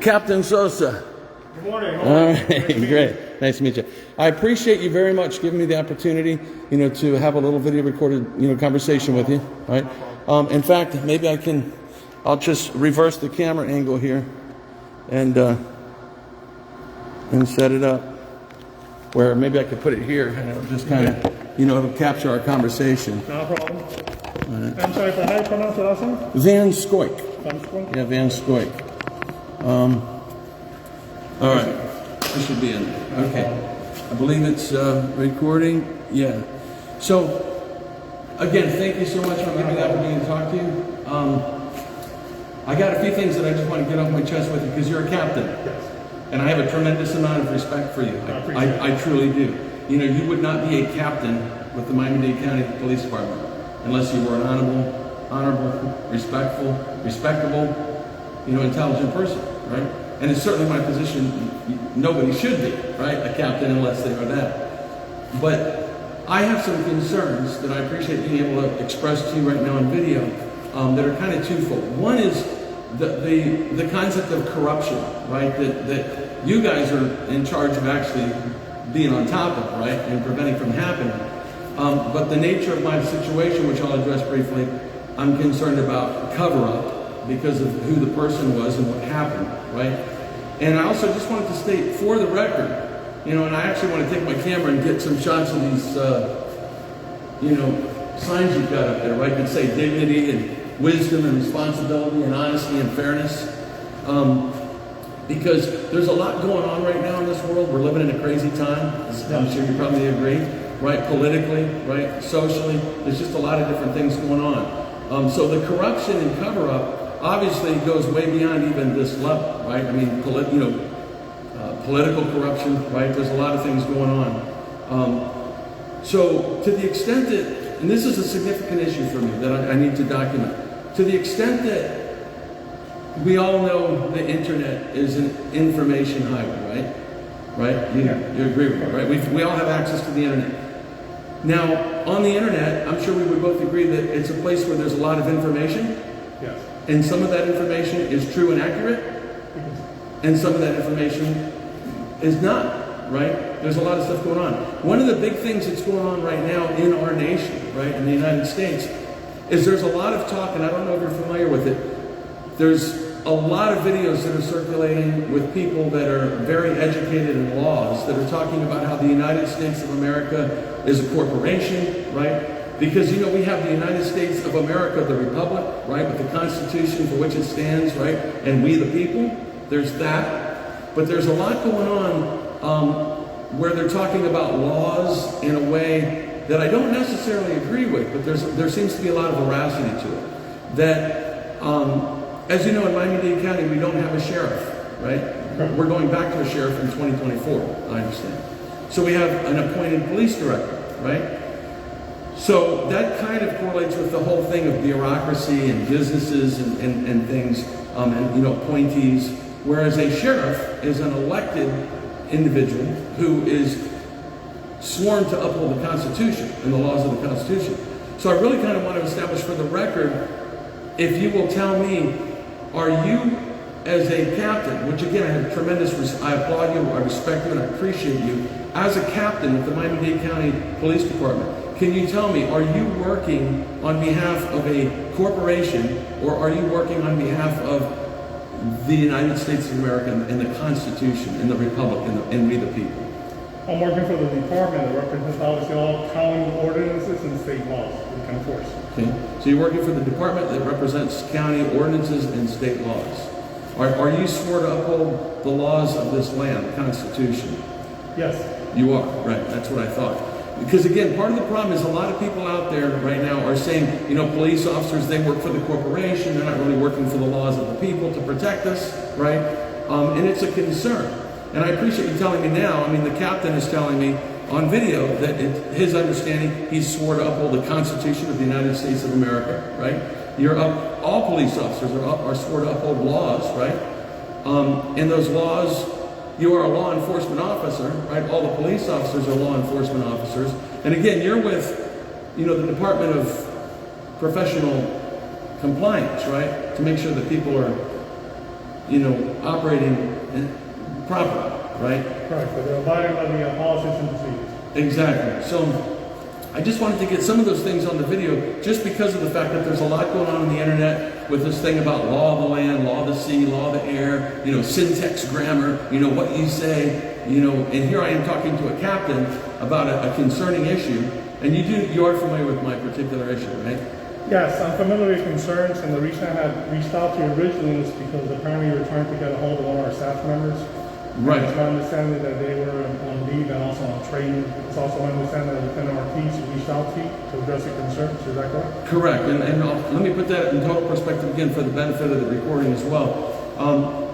Captain Sosa. Good morning. All right, great. Nice to meet you. I appreciate you very much giving me the opportunity, to have a little video recorded, conversation with you. All right. In fact, maybe I'll just reverse the camera angle here, and set it up where maybe I could put it here, and it'll just kind of, it'll capture our conversation. No problem. Right. I'm sorry, how do you pronounce the last name? Van Scoik. Van Scoik? Yeah, Van Scoik. All right, this should be in there. Okay, I believe it's recording. Yeah. So, again, thank you so much for giving me the opportunity to talk to you. I got a few things that I just want to get off my chest with you because you're a captain. Yes. And I have a tremendous amount of respect for you. I truly do. You would not be a captain with the Miami-Dade County Police Department unless you were an honorable, respectful, respectable, intelligent person, right? And it's certainly my position. Nobody should be, right, a captain unless they are that. But I have some concerns that I appreciate being able to express to you right now on video that are kind of twofold. One is the concept of corruption, right, that you guys are in charge of actually being on top of, right, and preventing from happening. But the nature of my situation, which I'll address briefly, I'm concerned about cover-up because of who the person was and what happened, right? And I also just wanted to state, for the record, and I actually want to take my camera and get some shots of these, signs you've got up there, right, that say dignity and wisdom and responsibility and honesty and fairness. Because there's a lot going on right now in this world. We're living in a crazy time. I'm sure you probably agree, right? Politically, right? Socially, there's just a lot of different things going on. So the corruption and cover-up obviously goes way beyond even this level, right? I mean, political corruption, right? There's a lot of things going on. So to the extent that, and this is a significant issue for me that I need to document, to the extent that we all know the internet is an information highway, right? Right? You agree with me, right? We all have access to the internet. Now, on the internet, I'm sure we would both agree that it's a place where there's a lot of information. Yes. And some of that information is true and accurate. And some of that information is not, right? There's a lot of stuff going on. One of the big things that's going on right now in our nation, right, in the United States, is there's a lot of talk, and I don't know if you're familiar with it, there's a lot of videos that are circulating with people that are very educated in laws that are talking about how the United States of America is a corporation, right? Because, we have the United States of America, the Republic, right, with the Constitution for which it stands, right, and we the people. There's that. But there's a lot going on where they're talking about laws in a way that I don't necessarily agree with, but there seems to be a lot of veracity to it. That, as you know, in Miami-Dade County, we don't have a sheriff, right? We're going back to a sheriff in 2024, I understand. So we have an appointed police director, right? So that kind of correlates with the whole thing of bureaucracy and businesses and things, and appointees, whereas a sheriff is an elected individual who is sworn to uphold the Constitution and the laws of the Constitution. So I really kind of want to establish for the record, if you will tell me, are you as a captain, which again I have tremendous, I applaud you, I respect you, and I appreciate you, as a captain with the Miami-Dade County Police Department, can you tell me, are you working on behalf of a corporation, or are you working on behalf of the United States of America and the Constitution and the Republic and we the people? I'm working for the department that represents obviously all county ordinances and state laws we can enforce. Okay. So you're working for the department that represents county ordinances and state laws. Are you sworn to uphold the laws of this land, the Constitution? Yes. You are, right. That's what I thought. Because again, part of the problem is a lot of people out there right now are saying, police officers, they work for the corporation, they're not really working for the laws of the people to protect us, right? And it's a concern. And I appreciate you telling me now, the captain is telling me on video that his understanding, he's sworn to uphold the Constitution of the United States of America, right? All police officers are sworn to uphold laws, right? And those laws, you are a law enforcement officer, right? All the police officers are law enforcement officers. And again, you're with, the Department of Professional Compliance, right? To make sure that people are operating properly, right? Correct, so they're abiding by the policies and procedures. Exactly. So I just wanted to get some of those things on the video just because of the fact that there's a lot going on the internet with this thing about law of the land, law of the sea, law of the air, syntax, grammar, what you say, and here I am talking to a captain about a concerning issue, and you are familiar with my particular issue, right? Yes, I'm familiar with your concerns, and the reason I had reached out to you originally was because apparently you were trying to get a hold of one of our staff members. Right. It's my understanding that they were on leave and also on training. It's also my understanding that Lieutenant Ortiz reached out to you to address your concerns. Is that correct? Correct. And let me put that in total perspective again for the benefit of the recording as well.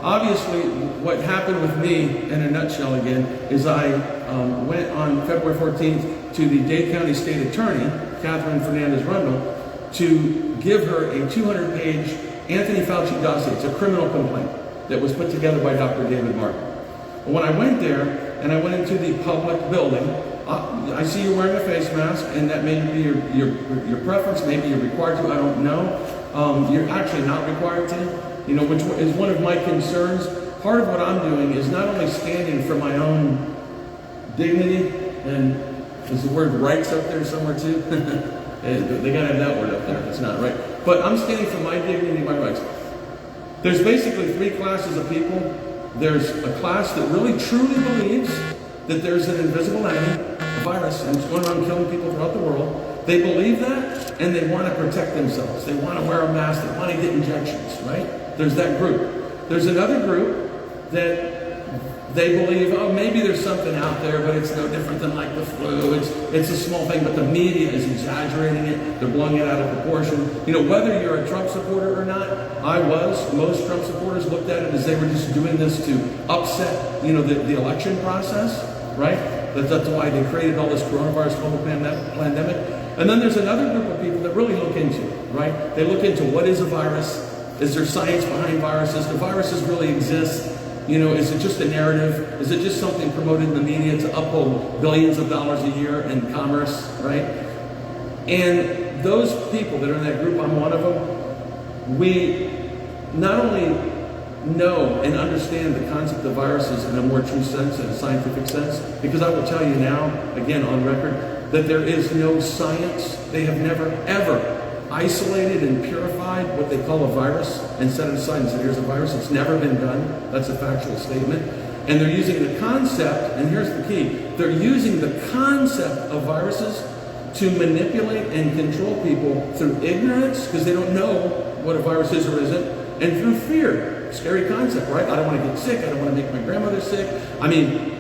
Obviously, what happened with me, in a nutshell again, is I went on February 14th to the Dade County State Attorney, Catherine Fernandez-Rundle, to give her a 200-page Anthony Fauci dossier. It's a criminal complaint that was put together by Dr. David Martin. When I went there, and I went into the public building, I see you're wearing a face mask, and that may be your preference, maybe you're required to, I don't know. You're actually not required to, which is one of my concerns. Part of what I'm doing is not only standing for my own dignity, and is the word rights up there somewhere too? They gotta have that word up there, it's not right. But I'm standing for my dignity and my rights. There's basically three classes of people. There's a class that really truly believes that there's an invisible enemy, a virus, and it's going around killing people throughout the world. They believe that, and they want to protect themselves. They want to wear a mask, they want to get injections, right? There's that group. There's another group that they believe, oh, maybe there's something out there, but it's no different than like the flu. It's a small thing, but the media is exaggerating it. They're blowing it out of proportion. Whether you're a Trump supporter or not, I was. Most Trump supporters looked at it as they were just doing this to upset, the election process, right? That's why they created all this coronavirus global pandemic. And then there's another group of people that really look into it, right? They look into what is a virus? Is there science behind viruses? Do viruses really exist? Is it just a narrative? Is it just something promoted in the media to uphold billions of dollars a year in commerce, right? And those people that are in that group, I'm one of them, we not only know and understand the concept of viruses in a more true sense, in a scientific sense, because I will tell you now, again on record, that there is no science. They have never, ever isolated and purified what they call a virus and set it aside and said, here's a virus. It's never been done. That's a factual statement. And they're using the concept, and here's the key, they're using the concept of viruses to manipulate and control people through ignorance, because they don't know what a virus is or isn't, and through fear. Scary concept, right? I don't want to get sick. I don't want to make my grandmother sick. I mean,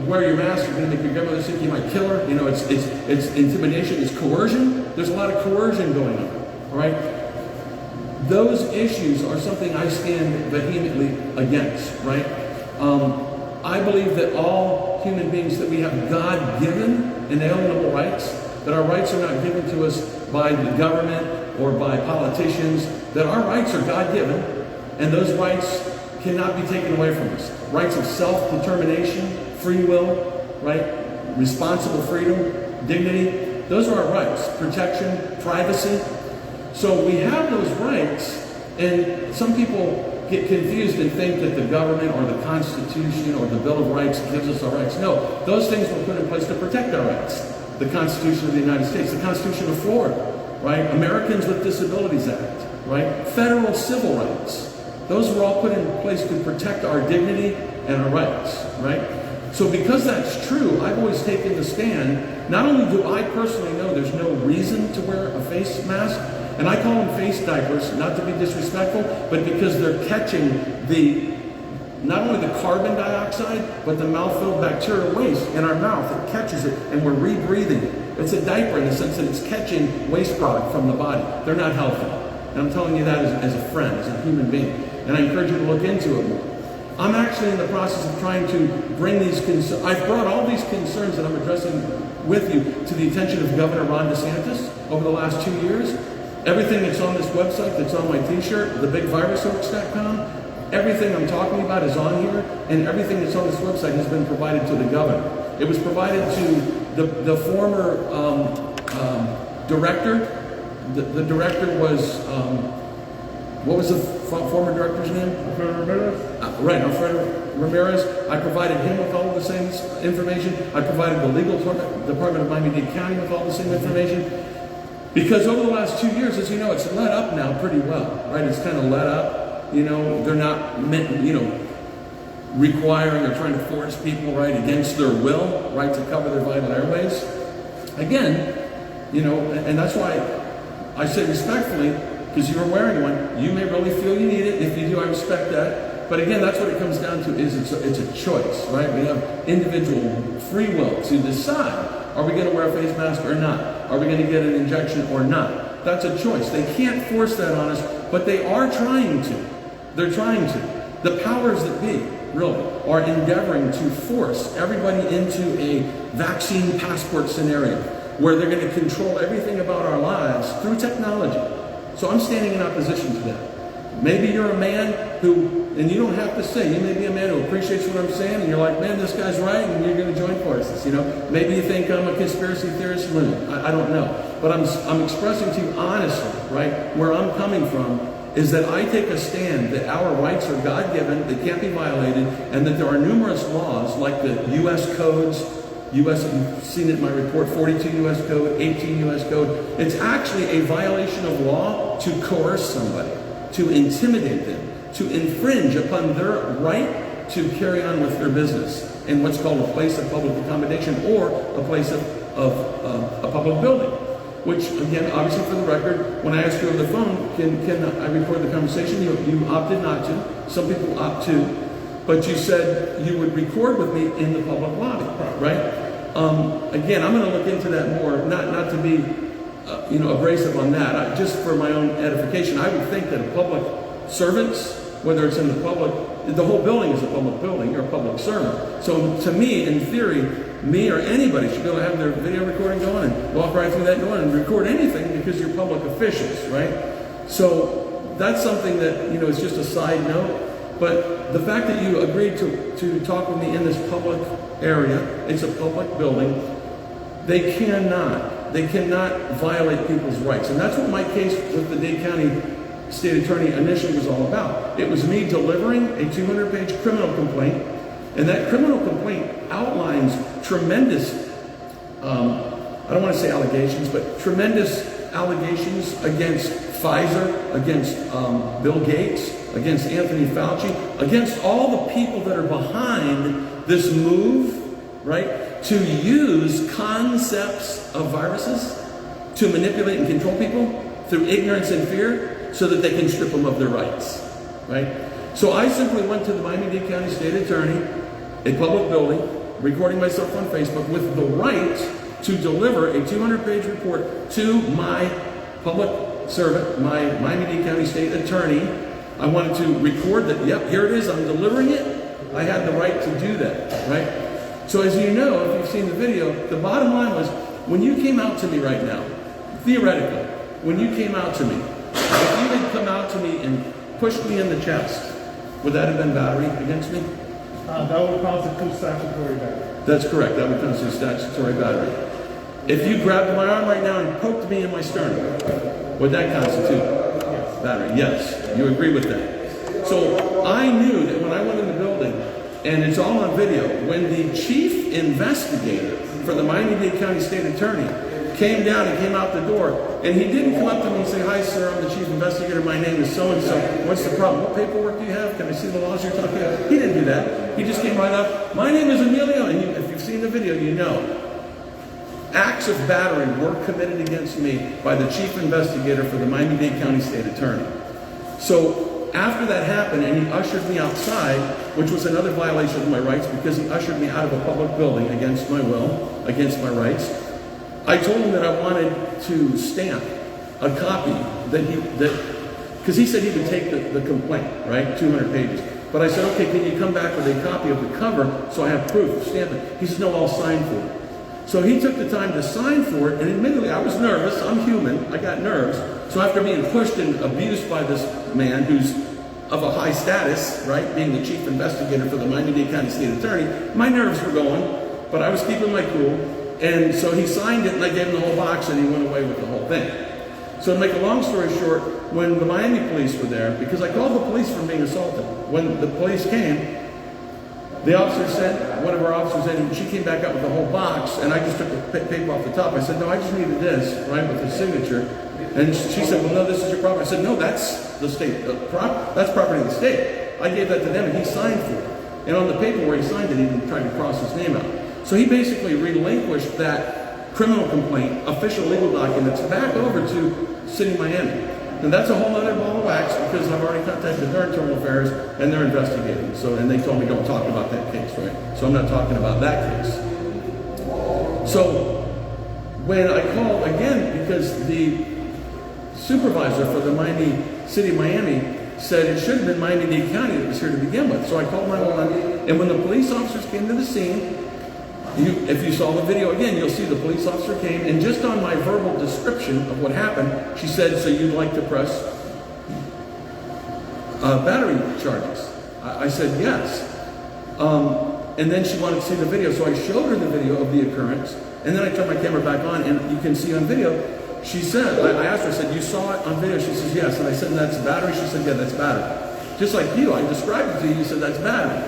wear your mask, you're going to make your grandmother sick, you might kill her. It's intimidation, it's coercion. There's a lot of coercion going on, all right? Those issues are something I stand vehemently against, right? I believe that all human beings, that we have God-given inalienable rights, that our rights are not given to us by the government or by politicians, that our rights are God-given, and those rights cannot be taken away from us. Rights of self-determination, free will, right? Responsible freedom, dignity, those are our rights. Protection, privacy. So we have those rights, and some people get confused and think that the government or the Constitution or the Bill of Rights gives us our rights. No, those things were put in place to protect our rights. The Constitution of the United States, the Constitution of Florida, right? Americans with Disabilities Act, right? Federal civil rights. Those were all put in place to protect our dignity and our rights, right? So because that's true, I've always taken the stand. Not only do I personally know there's no reason to wear a face mask, and I call them face diapers, not to be disrespectful, but because they're catching not only the carbon dioxide, but the mouth-filled bacterial waste in our mouth. It catches it, and we're rebreathing it. It's a diaper in the sense that it's catching waste product from the body. They're not healthy. And I'm telling you that as a friend, as a human being. And I encourage you to look into it more. I'm actually in the process of trying to bring these concerns. I've brought all these concerns that I'm addressing with you to the attention of Governor Ron DeSantis over the last 2 years. Everything that's on this website, that's on my t-shirt, thebigvirushoax.com, everything I'm talking about is on here, and everything that's on this website has been provided to the governor. It was provided to the former director. The director was what was the former director's name? Alfredo Ramirez? Right, Alfredo Ramirez. I provided him with all of the same information. I provided the legal department of Miami-Dade County with all the same information. Because over the last 2 years, as you know, it's let up now pretty well, right? It's kind of let up. You know, they're not meant, you know, requiring or trying to force people, right, against their will, right, to cover their vital airways. Again, you know, and that's why I say respectfully, because you're wearing one, you may really feel you need it. If you do, I respect that. But again, that's what it comes down to, is it's a choice, right? We have individual free will to decide, are we going to wear a face mask or not? Are we going to get an injection or not? That's a choice. They can't force that on us, but they are trying to. They're trying to. The powers that be, really, are endeavoring to force everybody into a vaccine passport scenario where they're going to control everything about our lives through technology. So I'm standing in opposition to that. Maybe you're a man who, and you don't have to say, you may be a man who appreciates what I'm saying, and you're like, man, this guy's right, and you're going to join forces. You know, maybe you think I'm a conspiracy theorist loon. I don't know. But I'm expressing to you honestly, right, where I'm coming from, is that I take a stand that our rights are God-given, they can't be violated, and that there are numerous laws, like the U.S. codes, you've seen it in my report, 42 U.S. Code, 18 U.S. Code. It's actually a violation of law to coerce somebody, to intimidate them, to infringe upon their right to carry on with their business in what's called a place of public accommodation or a place of a public building. Which, again, obviously for the record, when I asked you on the phone, can I record the conversation? You opted not to. Some people opt to. But you said you would record with me in the public lobby, right? Again, I'm going to look into that more, not to be, abrasive on that. Just for my own edification, I would think that a public servants, whether it's in the public, the whole building is a public building, you're a public servant. So to me, in theory, me or anybody should be able to have their video recording going and walk right through that door and record anything because you're public officials, right? So that's something that, is just a side note. But the fact that you agreed to talk with me in this public area, it's a public building, they cannot violate people's rights. And that's what my case with the Dade County State Attorney initially was all about. It was me delivering a 200-page criminal complaint, and that criminal complaint outlines tremendous, I don't want to say allegations, but tremendous allegations against Pfizer, against Bill Gates, against Anthony Fauci, against all the people that are behind this move, right, to use concepts of viruses to manipulate and control people through ignorance and fear so that they can strip them of their rights, right? So I simply went to the Miami-Dade County State Attorney, a public building, recording myself on Facebook with the right to deliver a 200-page report to my public servant, my Miami-Dade County State Attorney. I wanted to record that, yep, here it is, I'm delivering it. I had the right to do that, right? So as you know, if you've seen the video, the bottom line was, when you came out to me right now, theoretically, when you came out to me, if you had come out to me and pushed me in the chest, would that have been battery against me? That would constitute statutory battery. That's correct, that would constitute statutory battery. If you grabbed my arm right now and poked me in my sternum, would that constitute battery? Yes, you agree with that. So I knew that when I went in the building, and it's all on video, when the chief investigator for the Miami-Dade County State Attorney came down and came out the door, and he didn't come up to me and say, hi sir, I'm the chief investigator, my name is so-and-so, what's the problem? What paperwork do you have? Can I see the laws you're talking about? He didn't do that. He just came right up, my name is Emilio, and if you've seen the video, you know. Acts of battery were committed against me by the chief investigator for the Miami-Dade County State Attorney. So after that happened and he ushered me outside, which was another violation of my rights because he ushered me out of a public building against my will, against my rights, I told him that I wanted to stamp a copy because he said he would take the complaint, right, 200 pages. But I said, okay, can you come back with a copy of the cover so I have proof, stamp it? He says, no, I'll sign for it. So he took the time to sign for it, and admittedly, I was nervous. I'm human. I got nerves. So after being pushed and abused by this man who's of a high status, right, being the chief investigator for the Miami-Dade County State Attorney, my nerves were going, but I was keeping my cool. And so he signed it, and I gave him the whole box, and he went away with the whole thing. So to make a long story short, when the Miami police were there, because I called the police from being assaulted, when the police came, the officer sent one of our officers in, and she came back out with the whole box, and I just took the paper off the top. I said, no, I just needed this, right, with his signature. And she said, well, no, this is your property. I said, no, that's the state, that's property of the state. I gave that to them, and he signed for it. And on the paper where he signed it, he even tried to cross his name out. So he basically relinquished that criminal complaint, official legal documents, back over to City of Miami. And that's a whole other ball of wax, because I've already contacted their internal affairs, and they're investigating. So, and they told me don't talk about that case, right? So I'm not talking about that case. So when I called again, because the supervisor for the City of Miami said it should have been Miami-Dade County that was here to begin with. So I called 911, and when the police officers came to the scene, if you saw the video again, you'll see the police officer came, and just on my verbal description of what happened, she said, so you'd like to press battery charges? I said, yes. And then she wanted to see the video, so I showed her the video of the occurrence, and then I turned my camera back on, and you can see on video, she said, I asked her, I said, you saw it on video? She says, yes. And I said, that's battery? She said, yeah, that's battery. Just like you, I described it to you, you said, that's battery.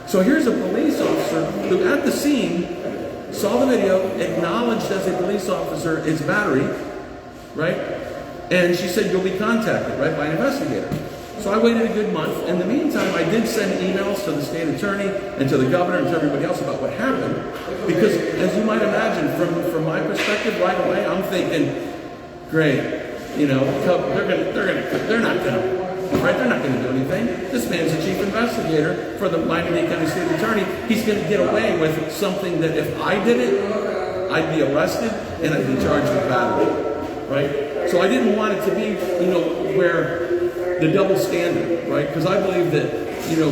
So here's a police officer who at the scene saw the video, acknowledged as a police officer it's battery, right? And she said, you'll be contacted, right, by an investigator. So I waited a good month. In the meantime, I did send emails to the state attorney and to the governor and to everybody else about what happened. Because as you might imagine, from my perspective right away, I'm thinking, great, you know, they're not gonna do anything. This man's the chief investigator for the Miami-Dade County State Attorney. He's gonna get away with something that if I did it, I'd be arrested and I'd be charged with battery, right? So I didn't want it to be, you know, where the double standard, right? Because I believe that, you know,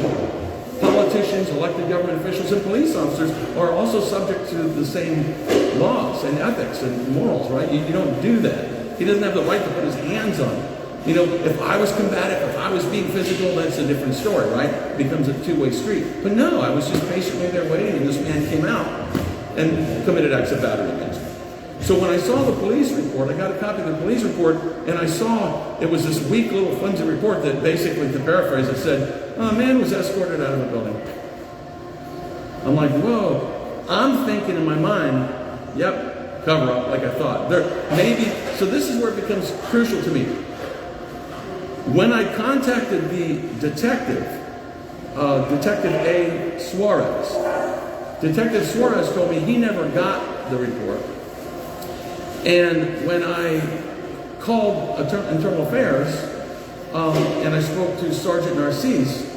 politicians, elected government officials, and police officers are also subject to the same laws and ethics and morals, right? You don't do that. He doesn't have the right to put his hands on it. You know, if I was combative, if I was being physical, that's a different story, right? It becomes a two-way street. But no, I was just patiently there waiting, and this man came out and committed acts of battery against me. So when I saw the police report, I got a copy of the police report, and I saw it was this weak little flimsy report that basically, to paraphrase, it said, a man was escorted out of the building. I'm like, whoa. I'm thinking in my mind, yep, cover up, like I thought. So this is where it becomes crucial to me. When I contacted the detective, Detective A. Suarez, Detective Suarez told me he never got the report. And when I called Internal Affairs, and I spoke to Sergeant Narcisse,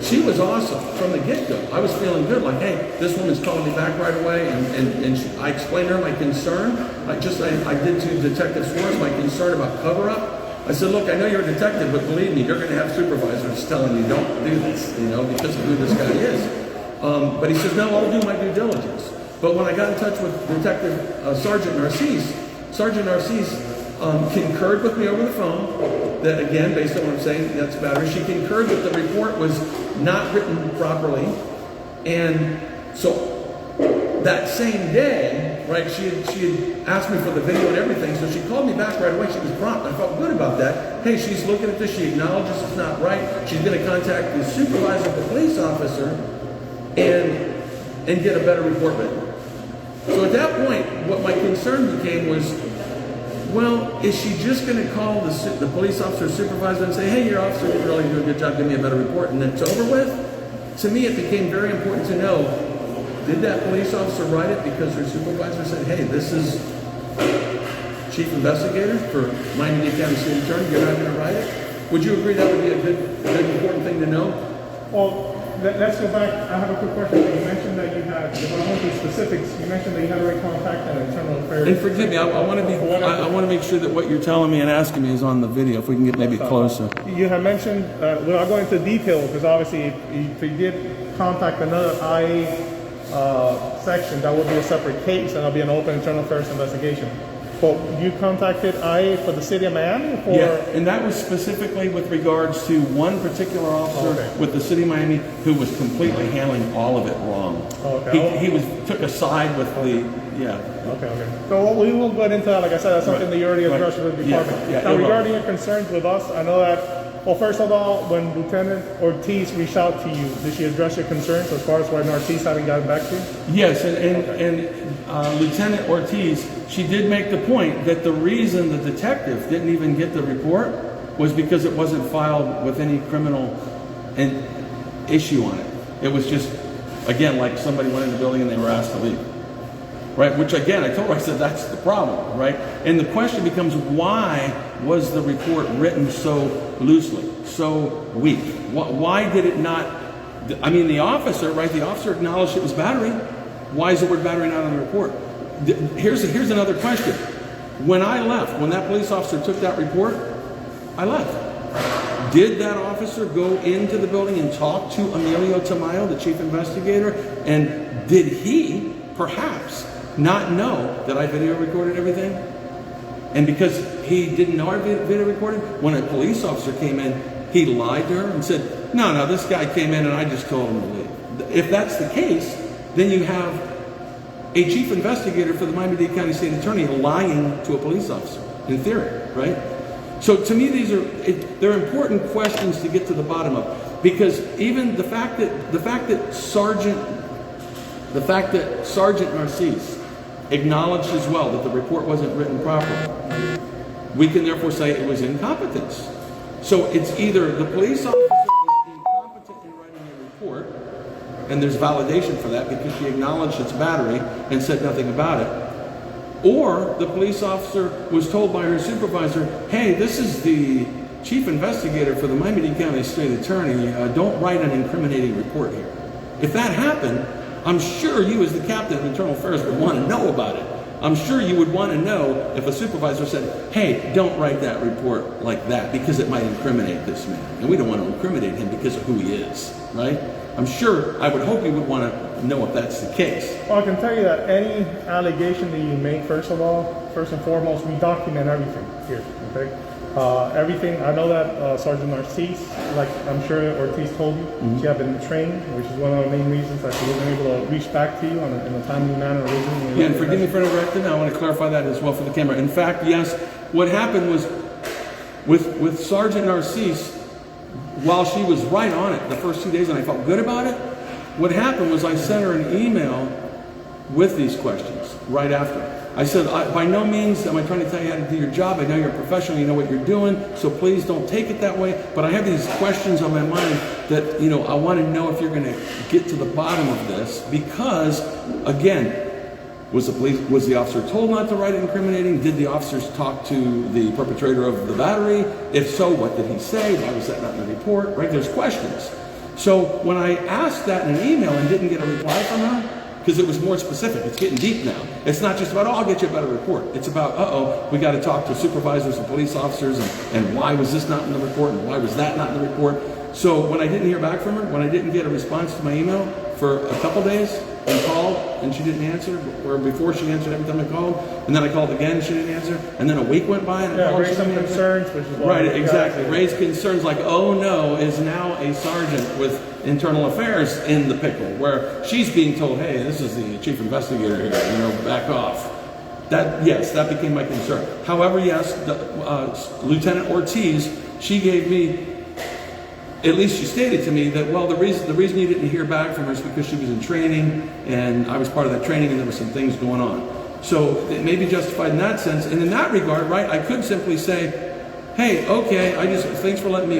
she was awesome from the get-go. I was feeling good, like, hey, this woman's calling me back right away, and I explained to her my concern. I did to Detective Suarez my concern about cover-up. I said, look, I know you're a detective, but believe me, you're going to have supervisors telling you don't do this, you know, because of who this guy is. But he says, no, I'll do my due diligence. But when I got in touch with Detective Sergeant Narcisse concurred with me over the phone that, again, based on what I'm saying, that's battery. She concurred that the report was not written properly. And so that same day, right, she had asked me for the video and everything, so she called me back right away. She was prompt. I felt good about that. Hey, she's looking at this. She acknowledges it's not right. She's going to contact the supervisor of the police officer and get a better report written. So at that point, what my concern became was, well, is she just going to call the police officer supervisor and say, hey, your officer didn't really do a good job, give me a better report, and then it's over with? To me, it became very important to know, did that police officer write it because her supervisor said, hey, this is chief investigator for Miami-Dade County State Attorney, you're not going to write it? Would you agree that would be a good important thing to know? Well, let's go back. I have a quick question. You mentioned that you had, if I want the specifics, you mentioned that you had already contacted Internal Affairs. And forgive me, I want to make sure that what you're telling me and asking me is on the video, if we can get maybe closer. You have mentioned, without going into detail, because obviously if you did contact another IA section, that would be a separate case, and that'll be an open Internal Affairs investigation. But you contacted IA for the city of Miami? Yeah, and that was specifically with regards to one particular officer with the city of Miami who was completely handling all of it wrong. He took a side with the Yeah. Okay. So we will get into that. Like I said, that's something that you already addressed with the department. Yeah, now, regarding your concerns with us, I know that. Well, first of all, when Lieutenant Ortiz reached out to you, did she address your concerns as far as why Ortiz hadn't gotten back to you? Yes, and Lieutenant Ortiz, she did make the point that the reason the detective didn't even get the report was because it wasn't filed with any criminal issue on it. It was just, again, like somebody went in the building and they were asked to leave. Right, which again, I told her, I said, that's the problem, right? And the question becomes, why was the report written so loosely, so weak? Why did it not, I mean, the officer, right, the officer acknowledged it was battery. Why is the word battery not on the report? Here's another question. When I left, when that police officer took that report, I left. Did that officer go into the building and talk to Emilio Tamayo, the chief investigator? And did he, perhaps, not know that I video recorded everything? And because he didn't know I video recorded, when a police officer came in, he lied to her and said, no, this guy came in and I just told him to leave. If that's the case, then you have a chief investigator for the Miami-Dade County State Attorney lying to a police officer, in theory, right? So to me, they're important questions to get to the bottom of, because even the fact that Sergeant Narcisse acknowledged as well that the report wasn't written properly, we can therefore say it was incompetence. So it's either the police officer is incompetent in writing a report, and there's validation for that because she acknowledged its battery and said nothing about it, or the police officer was told by her supervisor, hey, this is the chief investigator for the Miami-Dade County State Attorney, don't write an incriminating report here. If that happened, I'm sure you as the captain of internal affairs would want to know about it. I'm sure you would want to know if a supervisor said, hey, don't write that report like that because it might incriminate this man. And we don't want to incriminate him because of who he is, right? I'm sure, I would hope you would want to know if that's the case. Well, I can tell you that any allegation that you make, first and foremost, we document everything here, okay? Everything, I know that Sergeant Narcisse, like I'm sure Ortiz told you, she had been trained, which is one of the main reasons that she wasn't able to reach back to you in a timely manner originally. Yeah, and forgive me for interrupting, I want to clarify that as well for the camera. In fact, yes, what happened was with Sergeant Narcisse, while she was right on it the first 2 days and I felt good about it, what happened was I sent her an email with these questions right after. I said, by no means am I trying to tell you how to do your job. I know you're a professional, you know what you're doing, so please don't take it that way. But I have these questions on my mind that, I want to know if you're going to get to the bottom of this because, again, was the officer told not to write incriminating? Did the officers talk to the perpetrator of the battery? If so, what did he say? Why was that not in the report? Right? There's questions. So when I asked that in an email and didn't get a reply from her, because it was more specific. It's getting deep now. It's not just about, I'll get you a better report. It's about, we got to talk to supervisors and police officers and why was this not in the report and why was that not in the report. So when I didn't hear back from her, when I didn't get a response to my email for a couple days and called and she didn't answer, or before she answered every time I called, and then I called again and she didn't answer, and then a week went by and I called. Raised some concerns, which is why. Right, exactly. Raised concerns like, oh no, is now a sergeant with internal affairs in the pickle, where she's being told, hey, this is the chief investigator here, back off. That became my concern. However, yes, Lieutenant Ortiz, she gave me, at least she stated to me that, well, the reason you didn't hear back from her is because she was in training and I was part of that training and there were some things going on. So it may be justified in that sense. And in that regard, right, I could simply say, hey, okay, thanks for letting me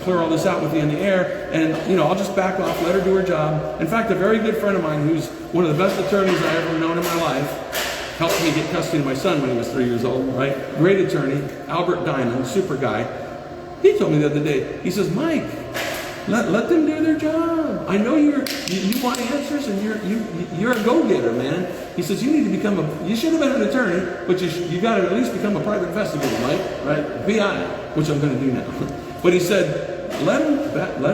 clear all this out with you in the air, and, I'll just back off, let her do her job. In fact, a very good friend of mine who's one of the best attorneys I've ever known in my life helped me get custody of my son when he was 3 years old, right? Great attorney, Albert Diamond, super guy. He told me the other day, he says, Mike, let them do their job. I know you want answers and you're a go-getter, man. He says, you need to you should have been an attorney, but you got to at least become a private investigator, Mike, right? PI, which I'm going to do now. But he said, let them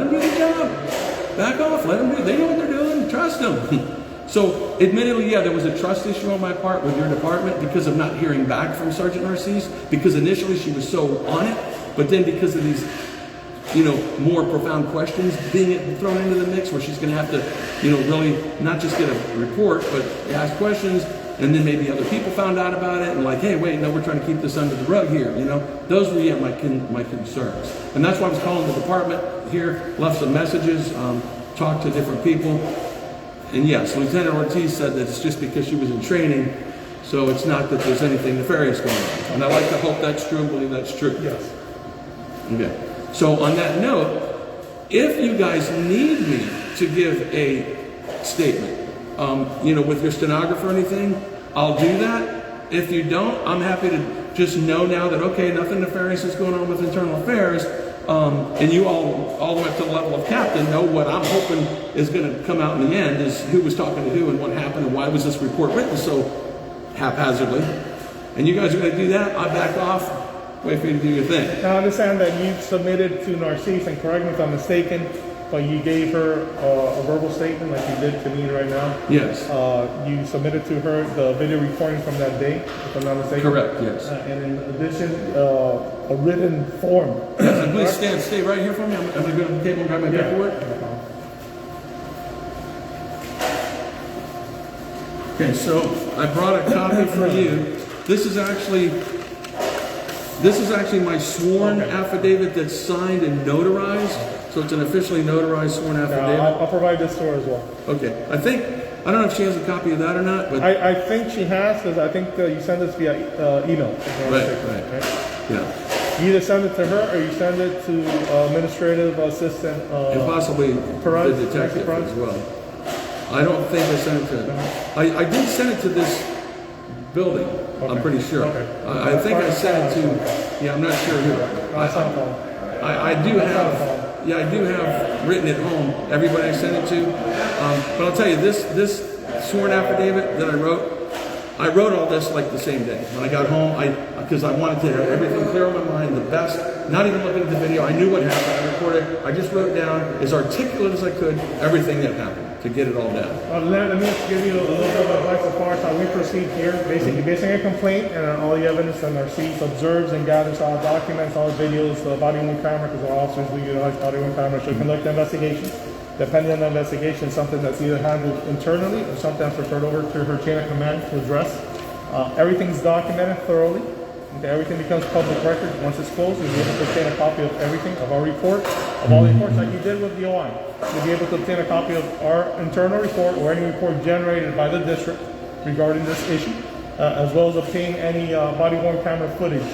do their job. Back off, let them do it. They know what they're doing. Trust them. So, admittedly, yeah, there was a trust issue on my part with your department because of not hearing back from Sergeant Narcisse, because initially she was so on it, but then because of these more profound questions being thrown into the mix where she's going to have to, really not just get a report, but ask questions and then maybe other people found out about it and like, hey, wait, no, we're trying to keep this under the rug here, you know? Those were, yeah, my concerns. And that's why I was calling the department here, left some messages, talked to different people. And yes, Lieutenant Ortiz said that it's just because she was in training, so it's not that there's anything nefarious going on. And I like to hope that's true and believe that's true. Yes. Okay. So on that note, if you guys need me to give a statement, you know, with your stenographer or anything, I'll do that. If you don't, I'm happy to just know now that, okay, nothing nefarious is going on with internal affairs, and you all the way up to the level of captain know what I'm hoping is going to come out in the end is who was talking to who and what happened and why was this report written so haphazardly. And you guys are going to do that, I back off, wait for you to do your thing. Now I understand that you submitted to Narcisse, and correct me if I'm mistaken, but you gave her a verbal statement like you did to me right now. Yes. You submitted to her the video recording from that day, if I'm not mistaken. Correct, yes. And in addition, a written form. Yes, and please stay right here for me. I'm going to go to the table and grab my paperwork. Okay, so I brought a copy for you. This is actually my sworn affidavit that's signed and notarized. So it's an officially notarized sworn affidavit. I'll provide this to her as well. Okay, I don't know if she has a copy of that or not, but I think she has, because I think you sent this via email. Right. Yeah. You either send it to her or you send it to administrative assistant. And possibly Perez, the detective Perez? as well. I don't think I sent it to. I did send it to this building. Okay. I'm pretty sure. Okay. I think I sent it to. Yeah, I'm not sure who. I do have. Yeah, I do have written at home everybody I sent it to. But I'll tell you, this sworn affidavit that I wrote all this like the same day. When I got home, because I wanted to have everything clear on my mind, the best, not even looking at the video. I knew what happened. I recorded. I just wrote down as articulate as I could everything that happened to get it all down. Let me just give you a little bit of advice as far as how we proceed here. Basically, basing a complaint and all the evidence that Narcisse observes and gathers all documents, all videos, body-worn camera, because our officers will utilize body-worn camera to conduct the investigation. Depending on the investigation, something that's either handled internally or sometimes referred over to her chain of command to address. Everything's documented thoroughly. Okay, everything becomes public record. Once it's closed, you'll be able to obtain a copy of everything, of our report, of all the reports like you did with the OI. You'll be able to obtain a copy of our internal report or any report generated by the district regarding this issue, as well as obtain any body-worn camera footage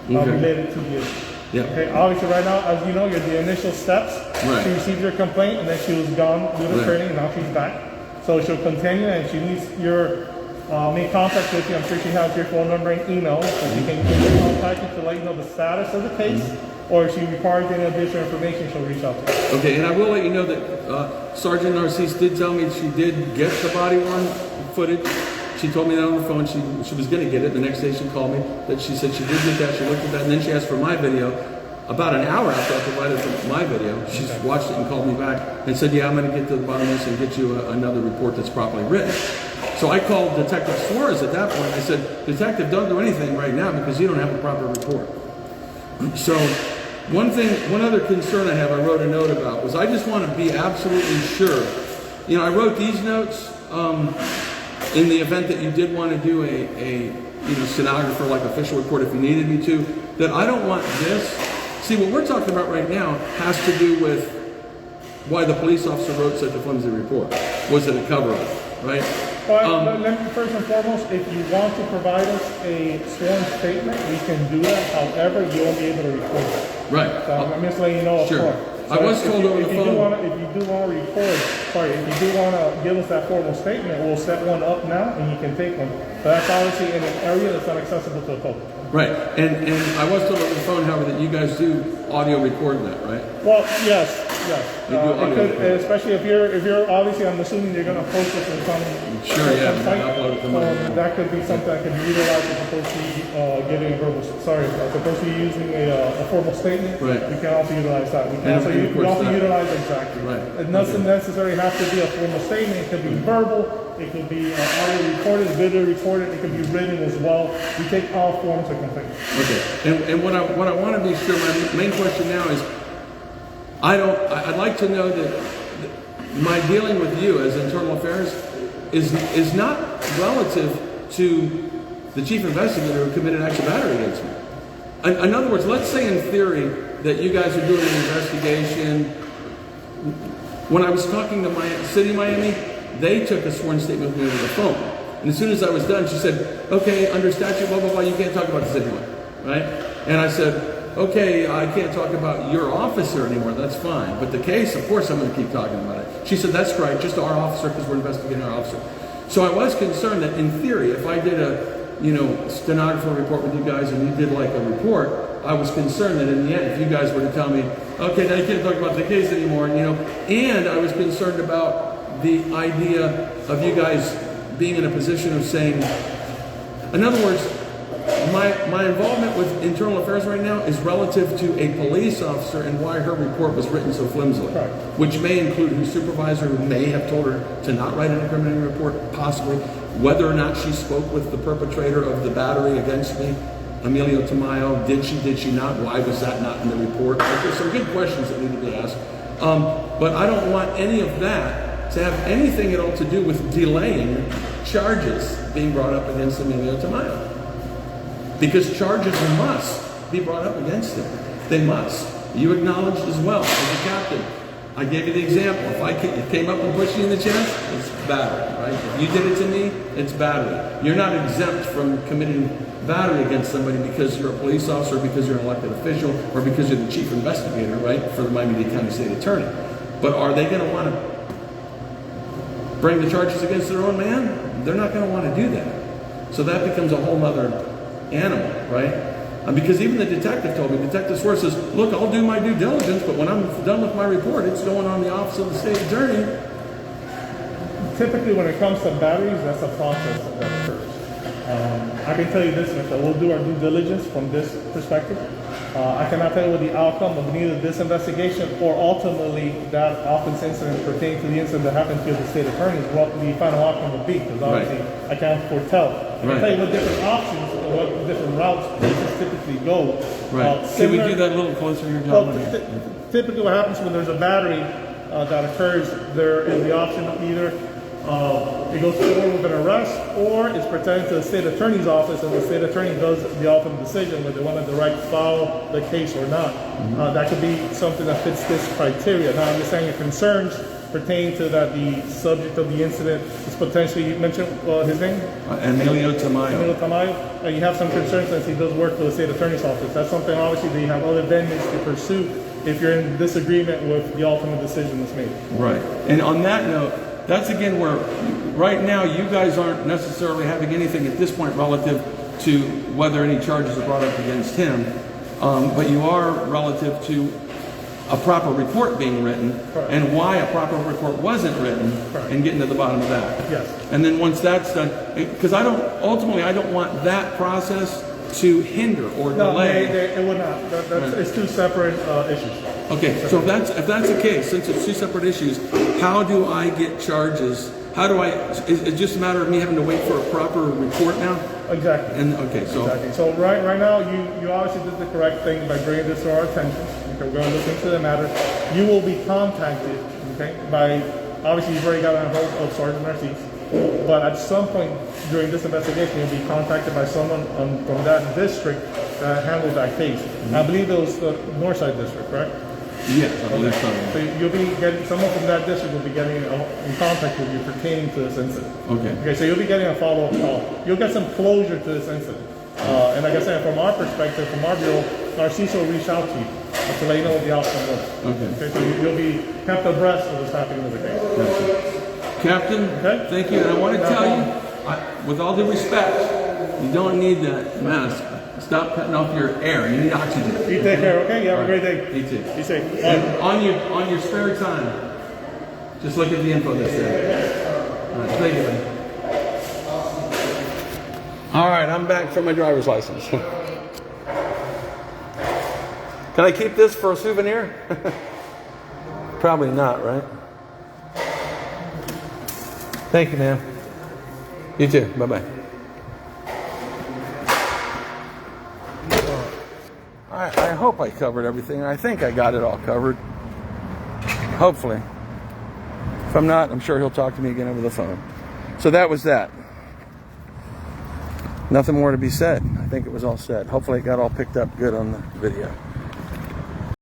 related to the issue. Yeah. Okay, obviously right now, as you know, you're the initial steps. Right. She received your complaint and then she was gone due to training and now she's back. So she'll continue and she needs your make contact with you. I'm sure she has your phone number and email, so she can contact you to let you know the status of the case, or if she requires any additional information, she'll reach out to you. Okay, and I will let you know that Sergeant Narcisse did tell me she did get the body-worn footage. She told me that on the phone. She was going to get it. The next day she called me that she said she did get that. She looked at that, and then she asked for my video. About an hour after I provided my video, she watched it and called me back and said, yeah, I'm going to get to the bottom of this and get you another report that's properly written. So I called Detective Suarez at that point. I said, Detective, don't do anything right now because you don't have a proper report. So one other concern I have, I wrote a note about, was I just want to be absolutely sure. You know, I wrote these notes in the event that you did want to do a stenographer, like official report if you needed me to, that I don't want this. See, what we're talking about right now has to do with why the police officer wrote such a flimsy report. Was it a cover-up, right? Well, let me first and foremost, if you want to provide us a sworn statement, we can do that. However, you won't be able to record it. Right. So I'm just letting you know. Sure. So I was told over the phone. If you do want to record, if you do want to give us that formal statement, we'll set one up now and you can take one. But that's obviously in an area that's not accessible to the public. Right. And I was told over the phone, however, that you guys do audio recording that, right? Well, yes. You do audio recording. Especially if you're obviously, I'm assuming you're going to post this in some. Sure, yeah. Upload it to that could be something that can be utilized as opposed to giving verbal. Sorry, as opposed to using a formal statement. Right. We can also utilize that. We can also utilize exactly. Right. It doesn't necessarily have to be a formal statement. It could be verbal. It could be audio recorded, video recorded. It could be written as well. We take all forms of complaint. Okay. And what I want to be sure, my main question now is, I'd like to know that my dealing with you as internal affairs is not relative to the chief investigator who committed active battery against me. In other words, let's say in theory that you guys are doing an investigation. When I was talking to City of Miami, they took a sworn statement with me over the phone. And as soon as I was done, she said, okay, under statute, blah, blah, blah, you can't talk about this anymore, right? And I said, okay, I can't talk about your officer anymore, that's fine. But the case, of course I'm going to keep talking about it. She said, that's right, just our officer, because we're investigating our officer. So I was concerned that in theory, if I did a stenographer report with you guys and you did like a report, I was concerned that in the end, if you guys were to tell me, okay, now you can't talk about the case anymore, and I was concerned about the idea of you guys being in a position of saying, in other words, my involvement with internal affairs right now is relative to a police officer and why her report was written so flimsily, right, which may include her supervisor who may have told her to not write an incriminating report, possibly, whether or not she spoke with the perpetrator of the battery against me, Emilio Tamayo. Did she not? Why was that not in the report? There's some good questions that need to be asked. But I don't want any of that to have anything at all to do with delaying charges being brought up against Emilio Tamayo. Because charges must be brought up against him. They must. You acknowledged as well, as a captain. I gave you the example. If I came up and pushed you in the chest, it's battery, right? If you did it to me, it's battery. You're not exempt from committing battery against somebody because you're a police officer, because you're an elected official, or because you're the chief investigator, right, for the Miami-Dade County State Attorney. But are they going to want to bring the charges against their own man? They're not going to want to do that. So that becomes a whole other animal, right? Because even the detective told me, Detective Swear says, look, I'll do my due diligence, but when I'm done with my report, it's going on the office of the state attorney. Typically, when it comes to batteries, that's a process that occurs. I can tell you this, Mr. We'll do our due diligence from this perspective. I cannot tell you what the outcome of neither this investigation or ultimately that office incident pertaining to the incident that happened to the state attorney, what the final outcome would be, because obviously I can't foretell. I can tell you what different options or what different routes cases typically go. Right. Can we do that a little closer here, John? Well, typically what happens when there's a battery that occurs, there is the option of either it goes forward with an arrest, or it's pertaining to the state attorney's office, and the state attorney does the ultimate decision whether they want to direct file the case or not. That could be something that fits this criteria. Now, I'm just saying your concerns pertain to that the subject of the incident is potentially, you mentioned his name? Emilio Tamayo. Emilio Tamayo. You have some concerns since he does work for the state attorney's office. That's something obviously that you have other venues to pursue if you're in disagreement with the ultimate decision that's made. Right. And on that note, that's again where right now you guys aren't necessarily having anything at this point relative to whether any charges are brought up against him, but you are relative to a proper report being written, correct, and why a proper report wasn't written, correct, and getting to the bottom of that. Yes. And then once that's done, because I don't want that process to hinder or delay. No, it would not. It's two separate issues. Okay, so if that's the case, since it's two separate issues, how do I get charges? How do I? Is it just a matter of me having to wait for a proper report now? Exactly. And okay, so exactly. So right now you obviously did the correct thing by bringing this to our attention. Okay, we're going to look into the matter. You will be contacted. Okay, by obviously you've already got a hold of Sergeant Narcisse, but at some point during this investigation, you'll be contacted by someone from that district that handles that case. I believe it was the Northside District, right? Yes, I believe so. So you'll be getting, someone from that district will be getting in contact with you pertaining to this incident. Okay. Okay, so you'll be getting a follow-up call. You'll get some closure to this incident. And like I said, from our perspective, from our bureau, Narciso will reach out to you to let you know what the outcome was. Okay, so you'll be kept abreast of what's happening in the case. Gotcha. Captain, okay, thank you. And I want to tell you, with all due respect, you don't need that mask. Stop cutting off your air. You need oxygen. You take care, okay? You have a great day. You too. Be safe. And on your spare time, just look at the info that's there. All right, thank you, man. All right, I'm back for my driver's license. Can I keep this for a souvenir? Probably not, right? Thank you, ma'am. You too. Bye-bye. I hope I covered everything. I think I got it all covered. Hopefully. If I'm not, I'm sure he'll talk to me again over the phone. So that was that. nothing more to be said. I think it was all said. Hopefully it got all picked up good on the video.